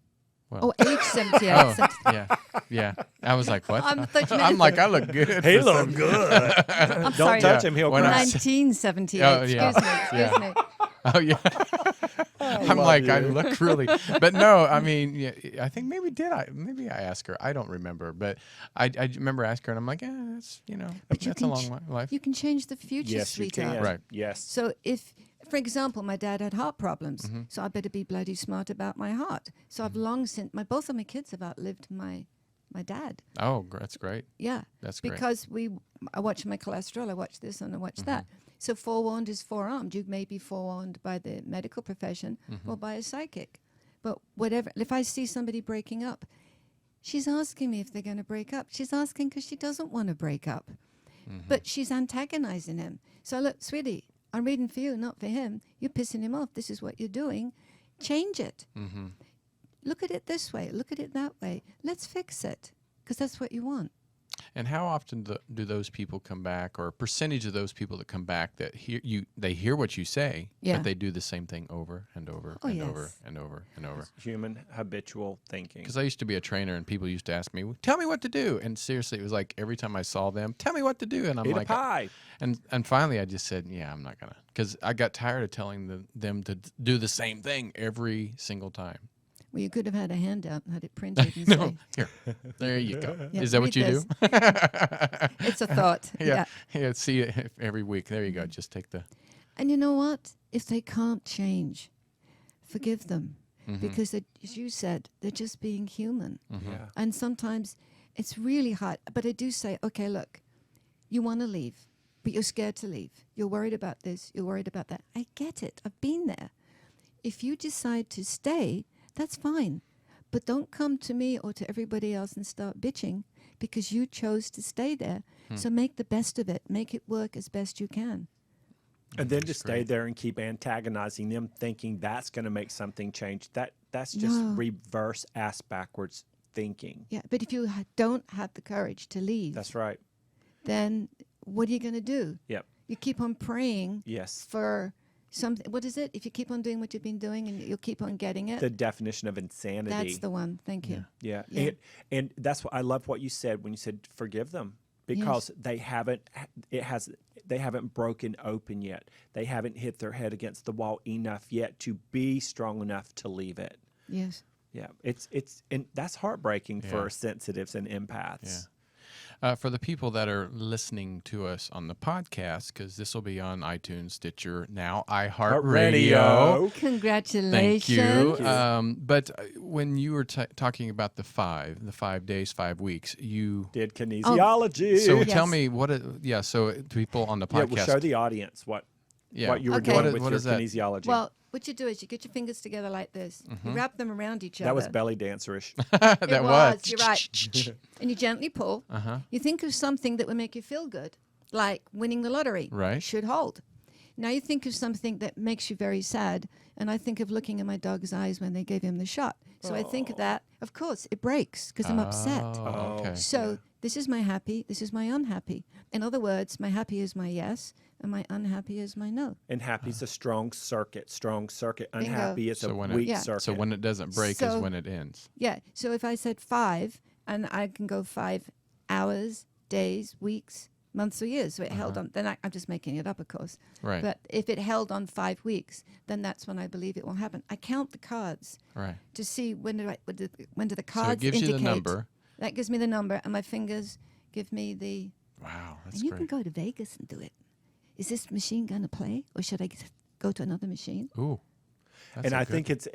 Well, age 78. yeah. I was like, what? I'm like, I look good. He look good. I'm Don't sorry. touch him, he'll When cry. 1978. Oh, yeah. Excuse me. Oh, yeah. I'm love like, I you. look really, but no, I mean, yeah, I think maybe I asked her. I don't remember, but I remember asking her, and I'm like, that's, But you that's a can long life. You can change the future, Yes, you sweetheart. can. Right. Yes. So if, for example, my dad had heart problems, so I better be bloody smart about my heart. So I've long since, both of my kids have outlived my dad. Oh, that's great. Yeah. That's great. Because I watch my cholesterol, I watch this and I watch that. So forewarned is forearmed. You may be forewarned by the medical profession or by a psychic. But whatever, if I see somebody breaking up, she's asking me if they're going to break up. She's asking because she doesn't want to break up. But she's antagonizing him. So look, sweetie, I'm reading for you, not for him. You're pissing him off. This is what you're doing. Change it. Look at it this way. Look at it that way. Let's fix it because that's what you want. And how often do those people come back, or a percentage of those people that come back that they hear what you say, Yeah. but they do the same thing over and over Oh, and yes. over and over and over? Human habitual thinking. Because I used to be a trainer, and people used to ask me, "Tell me what to do." And seriously, it was like every time I saw them, "Tell me what to do," and I'm Eat like, a pie. and finally, I just said, "Yeah, I'm not gonna," because I got tired of telling them to do the same thing every single time. Well, you could have had a handout and had it printed and No, say, here, there you go. Yeah, Is that what read you do? it's a thought. Yeah. See it every week. There you go. Just take the. And you know what? If they can't change, forgive them. Because, as you said, they're just being human. Yeah. And sometimes it's really hard. But I do say, okay, look, you want to leave, but you're scared to leave. You're worried about this. You're worried about that. I get it. I've been there. If you decide to stay, that's fine. But don't come to me or to everybody else and start bitching because you chose to stay there. So make the best of it. Make it work as best you can. And then to stay there and keep antagonizing them, thinking that's going to make something change. That's just No. reverse ass backwards thinking. Yeah, but if you don't have the courage to leave, That's right. then what are you going to do? Yep. You keep on praying Yes. for something. What is it? If you keep on doing what you've been doing and you'll keep on getting it, The definition of insanity. that's the one. Thank you. Yeah. Yeah. And that's what I love what you said when you said forgive them, because they haven't broken open yet. They haven't hit their head against the wall enough yet to be strong enough to leave it. Yes. Yeah. And that's heartbreaking Yeah. for sensitives and empaths. Yeah. For the people that are listening to us on the podcast, because this will be on iTunes, Stitcher, now iHeartRadio. Congratulations. Thank you. But when you were talking about the 5 days, 5 weeks, you Did kinesiology. So Yes. tell me what. So people on the podcast. Yeah, we'll show the audience what you were Okay. doing with What your is that? kinesiology. Well, what you do is you get your fingers together like this. You wrap them around each other. that was belly dancerish. that It was. You're right. And you gently pull. You think of something that would make you feel good, like winning the lottery. Right. Should hold. Now you think of something that makes you very sad, and I think of looking in my dog's eyes when they gave him the shot. So I think of that. Of course, it breaks because I'm upset. Oh, okay. So this is my happy, this is my unhappy. In other words, my happy is my yes, and my unhappy is my no. And happy's a strong circuit. Bingo. Unhappy is So a when weak Yeah. circuit. So when it doesn't break is So- when it ends. Yeah. So if I said 5, and I can go 5 hours, days, weeks, months, or years. So it held on. Then I'm just making it up, of course. Right. But if it held on 5 weeks, then that's when I believe it will happen. I count the cards Right. to see when do the cards So it gives indicate. you the number. That gives me the number, and my fingers give me the. Wow, that's And you great. can go to Vegas and do it. Is this machine going to play, or should I go to another machine? Ooh. That's And a I good- think it's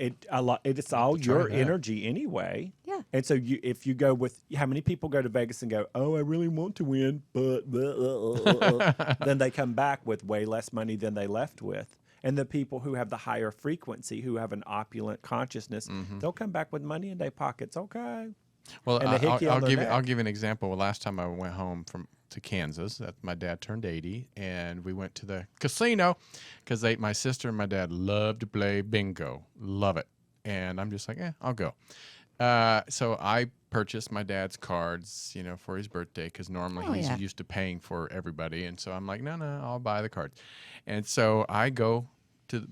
all Try your that. energy anyway. Yeah. And so if you go with how many people go to Vegas and go, oh, I really want to win, but then they come back with way less money than they left with. And the people who have the higher frequency, who have an opulent consciousness, they'll come back with money in their pockets. Okay. Well, and the hickey on I'll their give neck. I'll give you an example. Last time I went home to Kansas, my dad turned 80, and we went to the casino because my sister and my dad love to play bingo, love it, and I'm just like, I'll go. So I purchased my dad's cards, for his birthday because normally Oh, he's yeah. used to paying for everybody, and so I'm like, no, I'll buy the cards, and so I go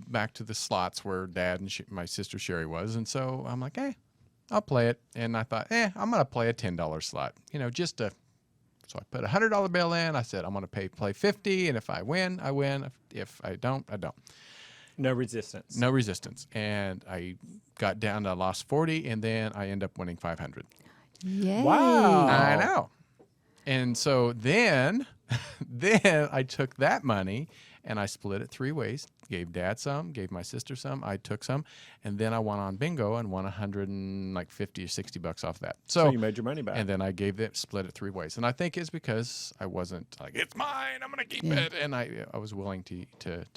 back to the slots where Dad and my sister Sherry was, and so I'm like, I'll play it. And I thought, I'm going to play a $10 slot, just to. So I put a $100 bill in. I said, I'm going to play 50. And if I win, I win. If I don't, I don't. No resistance. No resistance. And I got down to I lost 40. And then I end up winning 500. Yay. Wow. I know. And so then I took that money and I split it 3 ways. Gave Dad some, gave my sister some, I took some, and then I went on bingo and won $150 or $60 off that. So you made your money back. And then I split it 3 ways. And I think it's because I wasn't like, it's mine, I'm going to keep it. And I was willing to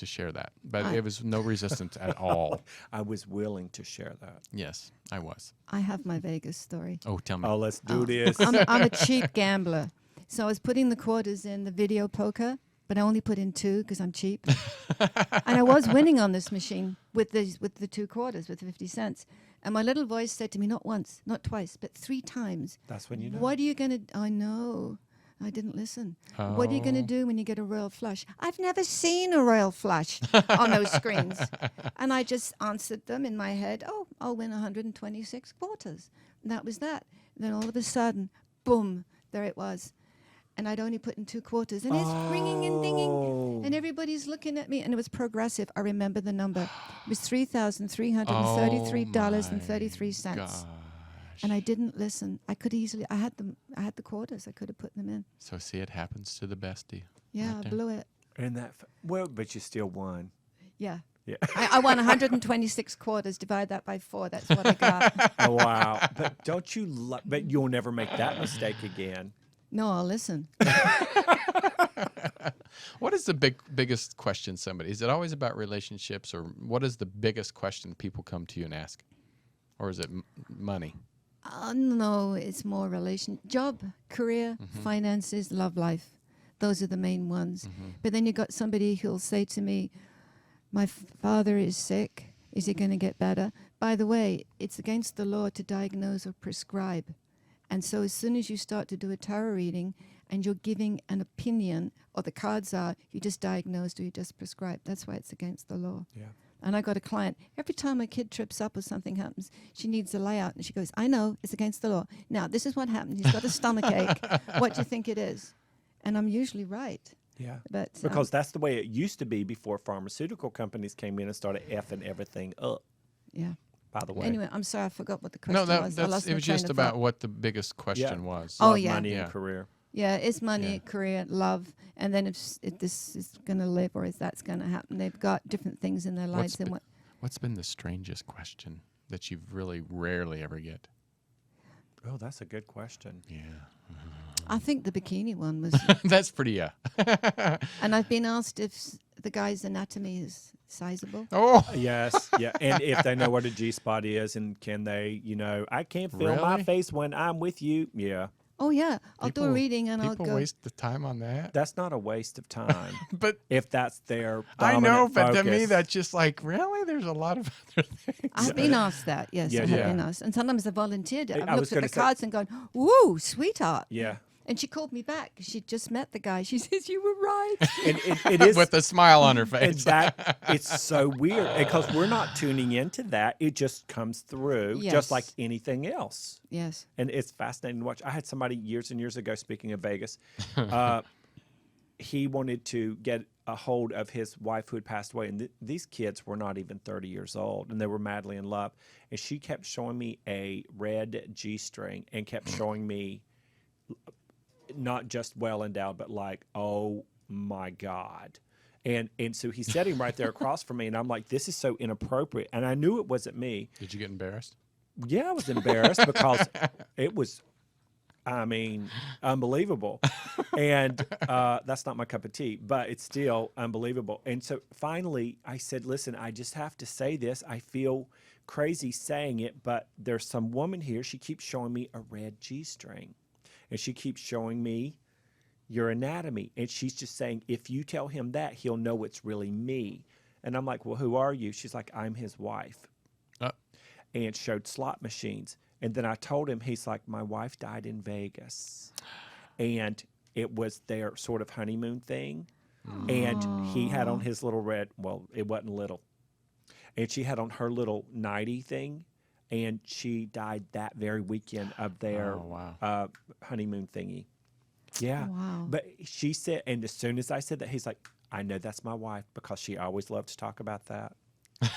share that. But it was no resistance at all. I was willing to share that. Yes, I was. I have my Vegas story. Oh, tell me. Oh, let's do this. I'm a cheap gambler. So I was putting the quarters in the video poker, but I only put in 2 because I'm cheap. And I was winning on this machine with the 2 quarters, with 50 cents. And my little voice said to me, not once, not twice, but 3 times, That's when you know. what are you going to... I know. I didn't listen. What are you going to do when you get a royal flush? I've never seen a royal flush on those screens. And I just answered them in my head, I'll win 126 quarters. And that was that. And then all of a sudden, boom, there it was. And I'd only put in 2 quarters. And it's ringing and dinging. And everybody's looking at me. And it was progressive. I remember the number. It was $3,333.33. Gosh. And I didn't listen. I could easily, I had the quarters. I could have put them in. So see, it happens to the best of you. Yeah, Right I there. blew it. And but you still won. Yeah. Yeah. I won 126 quarters. Divide that by 4. That's what I got. Oh, wow. But don't you but you'll never make that mistake again. No, I'll listen. What is the biggest question somebody? Is it always about relationships, or what is the biggest question people come to you and ask? Or is it money? No, it's more job, career, finances, love life. Those are the main ones. But then you got somebody who'll say to me, my father is sick. Is he going to get better? By the way, it's against the law to diagnose or prescribe. And so as soon as you start to do a tarot reading and you're giving an opinion, or the cards are, you just diagnosed or you just prescribed. That's why it's against the law. Yeah. And I got a client, every time a kid trips up or something happens, she needs a layout. And she goes, I know, it's against the law. Now, this is what happened. He's got a stomach ache. What do you think it is? And I'm usually right. Yeah. But Because that's the way it used to be before pharmaceutical companies came in and started effing everything up, yeah. by the way. Anyway, I'm sorry, I forgot what the question No, was. I lost it my was train just of about thought. what the biggest question was. Oh, Love, yeah. money, Yeah. and career. Yeah, it's money, Yeah. career, love, and then if this is going to live or if that's going to happen. They've got different things in their lives. What's been the strangest question that you really rarely ever get? Oh, that's a good question. Yeah. I think the bikini one was, That's pretty, and I've been asked if the guy's anatomy is sizable. Oh, Yes, yeah, and if they know what a G spot is, and can they, I can't feel my Really? face when I'm with you. Yeah, Oh yeah, I'll do a People- reading and I'll people go. waste the time on that. that's not a waste of time But if that's their I know, dominant but to me, focus. that's just like, really? There's a lot of other things. I've been asked that. Yes, Yeah, I have yeah. been asked, and sometimes I volunteered it. I I've was looked at gonna the say- cards and gone, "Woo, sweetheart!" Yeah, And she called me back. She'd just met the guy. She says, "You were right." and it is With a smile on her and face. that it's so weird because we're not tuning into that. It just comes through, Yes. just like anything else. Yes. And it's fascinating to watch. I had somebody years and years ago, speaking of Vegas, he wanted to get a hold of his wife who had passed away. And these kids were not even 30 years old, and they were madly in love. And she kept showing me a red G string and kept showing me not just well endowed, but like, oh my God. And so he's sitting right there across from me, and I'm like, this is so inappropriate. And I knew it wasn't me. Did you get embarrassed? Yeah, I was embarrassed because it was, unbelievable. And that's not my cup of tea, but it's still unbelievable. And so finally I said, listen, I just have to say this. I feel crazy saying it, but there's some woman here. She keeps showing me a red G string, and she keeps showing me your anatomy. And she's just saying, if you tell him that, he'll know it's really me. And I'm like, well, who are you? She's like, I'm his wife. And showed slot machines. And then I told him, he's like, my wife died in Vegas. And it was their sort of honeymoon thing. And he had on his little red, well, it wasn't little. And she had on her little nightie thing. And she died that very weekend of their Oh, wow. honeymoon thingy. Yeah. Wow. But she said, and as soon as I said that, he's like, I know that's my wife because she always loved to talk about that.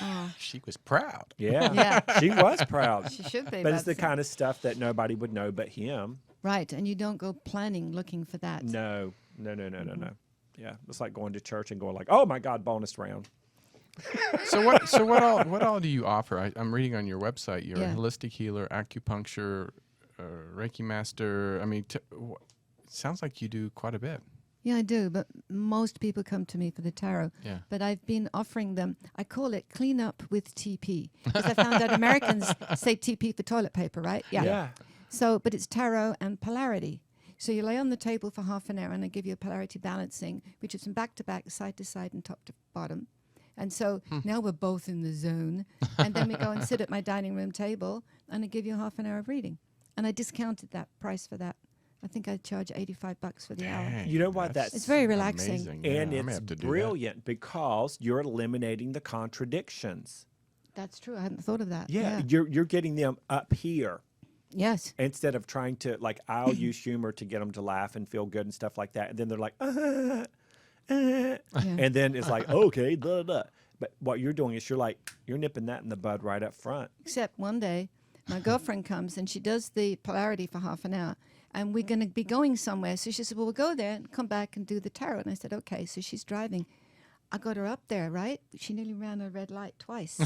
Oh, She was proud. Yeah. Yeah. She was proud. she should be. But it's the That's- kind of stuff that nobody would know but him. Right, and you don't go planning looking for that. No. Yeah. It's like going to church and going like, oh my God, bonus round. So what all do you offer? I'm reading on your website. You're Yeah. a holistic healer, acupuncture, Reiki master. I mean, it sounds like you do quite a bit. Yeah, I do, but most people come to me for the tarot. Yeah. But I've been offering them, I call it clean up with TP. Because I found out Americans say TP for toilet paper, right? Yeah. So, but it's tarot and polarity. So you lay on the table for half an hour and I give you a polarity balancing, which is from back to back, side to side, and top to bottom. And so now we're both in the zone. And then we go and sit at my dining room table and I give you half an hour of reading. And I discounted that price for that. I think I charge $85 for the hour. Dang, You know what? It's very relaxing. amazing. And Yeah, I may it's have to do that. brilliant because you're eliminating the contradictions. That's true. I hadn't thought of that. Yeah. You're getting them up here Yes. instead of trying to, like, I'll use humor to get them to laugh and feel good and stuff like that. And then they're like, and then it's like, okay, blah, blah. But what you're doing is you're nipping that in the bud right up front. Except one day, my girlfriend comes and she does the polarity for half an hour. And we're going to be going somewhere. So she said, well, we'll go there and come back and do the tarot. And I said, okay. So she's driving. I got her up there, right? She nearly ran a red light twice.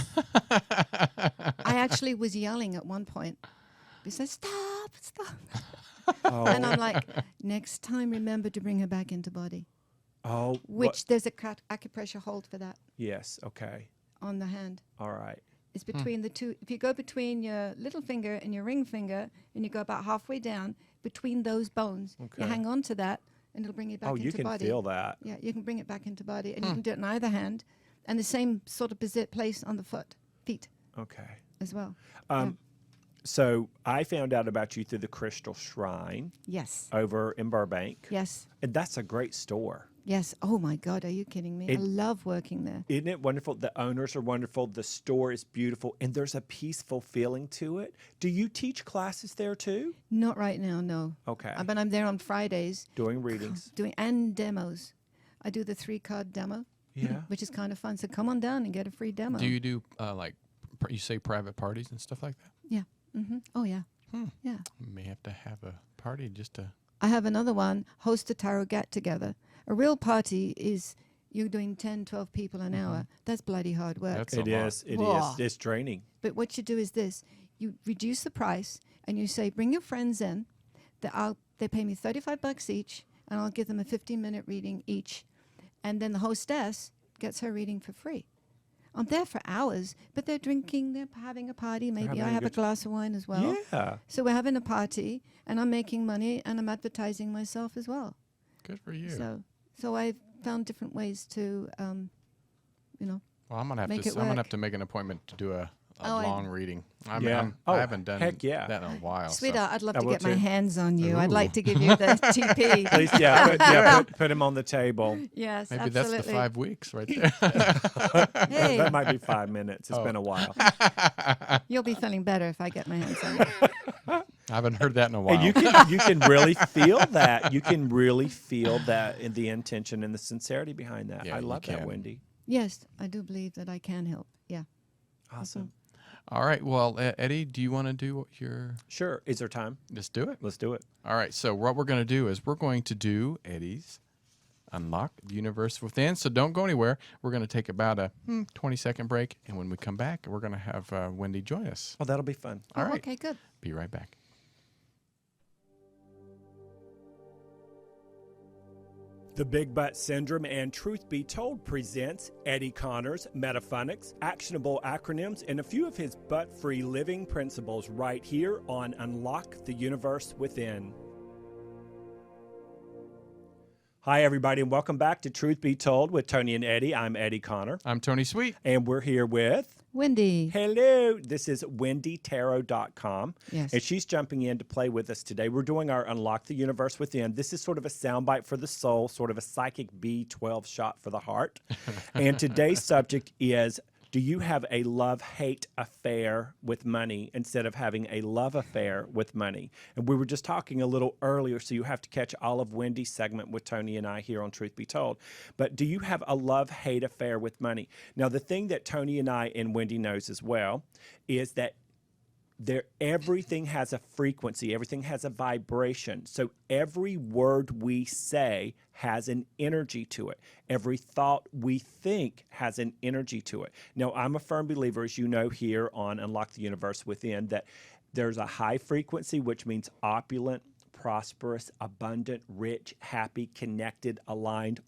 I actually was yelling at one point. She said, stop. Oh, And I'm like, next time, remember to bring her back into body. oh, Which there's a acupressure hold for that yes, okay, on the hand. all right. It's between the two. If you go between your little finger and your ring finger, and you go about halfway down between those bones, Okay. you hang on to that, and it'll bring you back Oh, into you can body. feel that. Yeah, you can bring it back into body, and you can do it in either hand, and the same sort of place on the feet Okay. as well. So I found out about you through the Crystal Shrine Yes, over in Burbank, yes, and that's a great store. yes. Oh my God, are you kidding me? I love working there. Isn't it wonderful? The owners are wonderful. The store is beautiful, and there's a peaceful feeling to it. Do you teach classes there too? Not right now, no. Okay. But I'm there on Fridays Doing readings. doing and demos. I do the 3-card demo, Yeah. which is kind of fun. So come on down and get a free demo. Do you do you say private parties and stuff like that? Yeah. Oh yeah. Hmm. Yeah. We may have to have a party just to I have another one, host a tarot get-together. A real party is you're doing 10, 12 people an hour. That's bloody hard work. That's It a lot. is. It Whoa. is. It's draining. But what you do is this. You reduce the price and you say, bring your friends in. They pay me $35 each, and I'll give them a 15-minute reading each. And then the hostess gets her reading for free. I'm there for hours, but they're drinking, they're having a party. Maybe having I a have a good glass of wine as well. Yeah. So we're having a party, and I'm making money, and I'm advertising myself as well. Good for you. So I've found different ways to, Well, I'm gonna make it I'm gonna work. have to make an appointment to do a Oh, long reading. I haven't done heck yeah. that in a while. so- Sweetheart, I'd love I to will get my too. hands on you. I'd Ooh. like to give you the TP. Please, put him on the table. Yes, Maybe absolutely. that's the 5 weeks right there. Hey, That might be 5 minutes. It's been a while. you'll be feeling better if I get my hands on you. I haven't heard that in a while. And you can really feel that. You can really feel that in the intention and the sincerity behind that. Yeah, I you love that, can. Wendy. Yes, I do believe that I can help. Yeah. Awesome. All right. Well, Eddie, do you want to do your? Sure. Is there time? Let's do it. Let's do it. All right. So what we're going to do is we're going to do Eddie's Unlock the Universe Within. So don't go anywhere. We're going to take about a 20-second break, and when we come back, we're going to have Wendy join us. Oh, that'll be fun. All Oh, right. okay, good. Be right back. The Big Butt Syndrome and Truth Be Told presents Eddie Connor's Metaphonics, actionable acronyms, and a few of his butt-free living principles right here on Unlock the Universe Within. Hi, everybody, and welcome back to Truth Be Told with Tony and Eddie. I'm Eddie Connor, I'm Tony Sweet. and we're here with... Wendy. Hello, this is wendytarot.com. Yes. And she's jumping in to play with us today. We're doing our Unlock the Universe Within. This is sort of a soundbite for the soul, sort of a psychic B12 shot for the heart. And today's subject is, do you have a love-hate affair with money instead of having a love affair with money? And we were just talking a little earlier, so you have to catch all of Wendy's segment with Tony and I here on Truth Be Told. But do you have a love-hate affair with money? Now, the thing that Tony and I and Wendy knows as well is that everything has a frequency, everything has a vibration. So every word we say has an energy to it. Every thought we think has an energy to it. Now, I'm a firm believer, as you know here on Unlock the Universe Within, that there's a high frequency, which means opulent, prosperous, abundant, rich, happy, connected, aligned.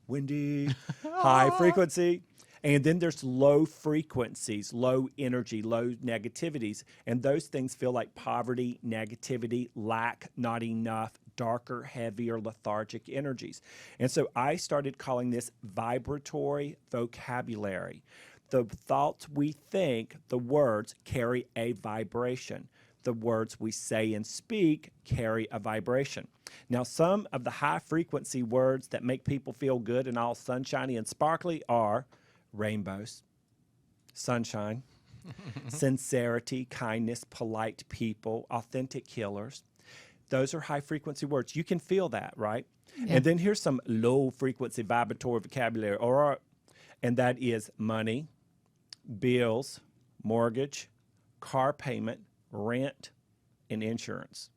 Wendy. High frequency. And then there's low frequencies, low energy, low negativities. And those things feel like poverty, negativity, lack, not enough, darker, heavier, lethargic energies. And so I started calling this vibratory vocabulary. The thoughts we think, the words, carry a vibration. The words we say and speak carry a vibration. Now, some of the high frequency words that make people feel good and all sunshiny and sparkly are rainbows, sunshine, sincerity, kindness, polite people, authentic healers. Those are high frequency words. You can feel that, right? Yeah. And then here's some low frequency vibratory vocabulary, and that is money, bills, mortgage, car payment, rent, and insurance.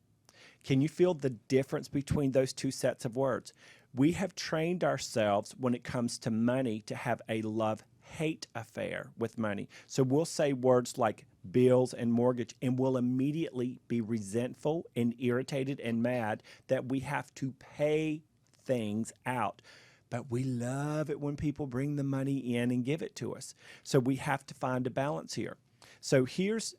Can you feel the difference between those two sets of words? We have trained ourselves when it comes to money to have a love-hate affair with money. So we'll say words like bills and mortgage, and we'll immediately be resentful and irritated and mad that we have to pay things out. But we love it when people bring the money in and give it to us. So we have to find a balance here. So here's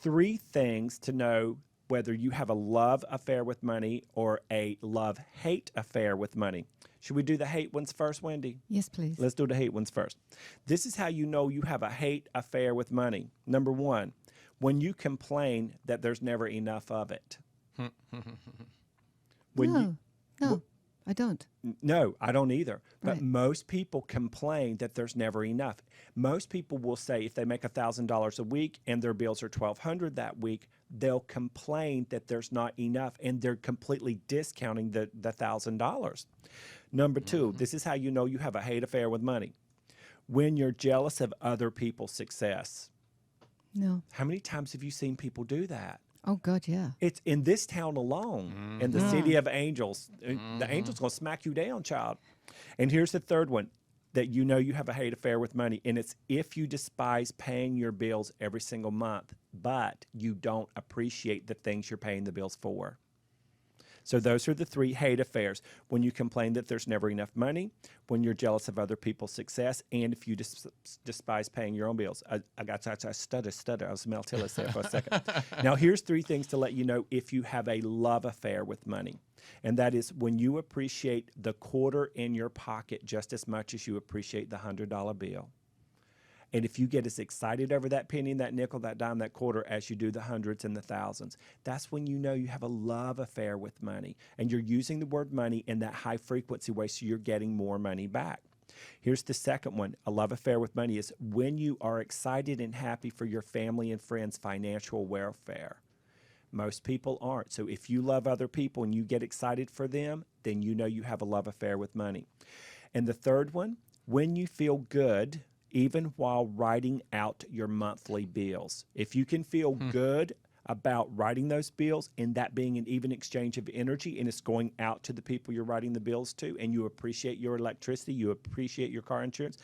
3 things to know whether you have a love affair with money or a love-hate affair with money. Should we do the hate ones first, Wendy? Yes, please. Let's do the hate ones first. This is how you know you have a hate affair with money. Number 1, when you complain that there's never enough of it. No, I don't. No, I don't either. But Right. most people complain that there's never enough. Most people will say if they make $1,000 a week and their bills are $1,200 that week, they'll complain that there's not enough, and they're completely discounting the $1,000. Number 2, this is how you know you have a hate affair with money. When you're jealous of other people's success. No, How many times have you seen people do that? Oh, God, yeah. It's in this town alone, in the city of angels. The angel's going to smack you down, child. And here's the third one, that you know you have a hate affair with money. And it's if you despise paying your bills every single month, but you don't appreciate the things you're paying the bills for. So those are the 3 hate affairs. When you complain that there's never enough money, when you're jealous of other people's success, and if you despise paying your own bills. I stutter. I was Mel Tillis there for a second. Now, here's 3 things to let you know if you have a love affair with money. And that is when you appreciate the quarter in your pocket just as much as you appreciate the $100 bill. And if you get as excited over that penny, that nickel, that dime, that quarter as you do the hundreds and the thousands, that's when you know you have a love affair with money. And you're using the word money in that high frequency way, so you're getting more money back. Here's the second one. A love affair with money is when you are excited and happy for your family and friends' financial welfare. Most people aren't. So if you love other people and you get excited for them, then you know you have a love affair with money. And the third one, when you feel good, even while writing out your monthly bills. If you can feel good about writing those bills and that being an even exchange of energy and it's going out to the people you're writing the bills to, and you appreciate your electricity, you appreciate your car insurance,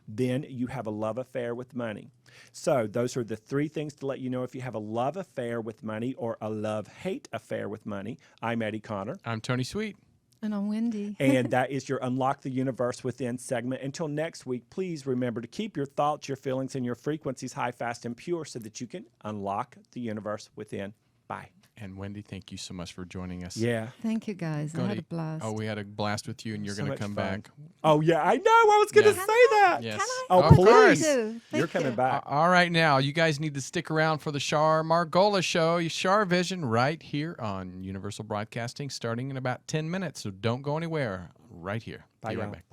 then you have a love affair with money. So those are the 3 things to let you know if you have a love affair with money or a love-hate affair with money. I'm Eddie Connor. I'm Tony Sweet. And I'm Wendy. And that is your Unlock the Universe Within segment. Until next week, please remember to keep your thoughts, your feelings, and your frequencies high, fast, and pure so that you can unlock the universe within. Bye. And Wendy, thank you so much for joining us. Yeah. Thank you, guys. I had a blast. Oh, we had a blast with you, and you're So going to much come fun. back. Oh, yeah, I know. I was going to Yeah. say that. Yes. Oh, Of please. course. You're coming back. All right, now, you guys need to stick around for the Shar Margola Show, Shar Vision, right here on Universal Broadcasting, starting in about 10 minutes. So don't go anywhere. Right here. Bye, Be right y'all. back.